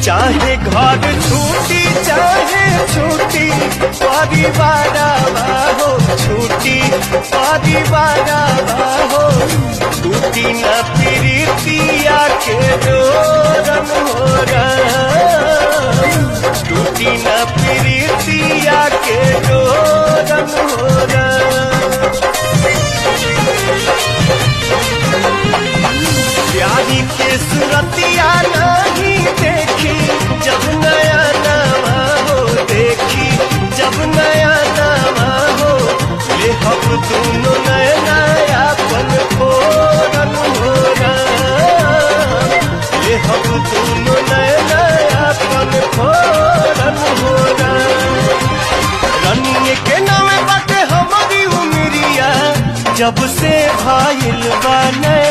चाहे घर छूटी चाहे छूटी परिवार हो छूटी परिवार हो टूटी न प्रीतिया के डोरन हो टूटी न प्रीतिया के डोरन हो प्यारी के सुरतिया नहीं देखी जब नया नवा हो देखी जब नया नवा हो ले हम दोनों नया नया पल फोरन हो ले हम दोनों नया नया पल फोरन हो रनिए के नाम बाटे हमारी उमरिया जब से भाईल बने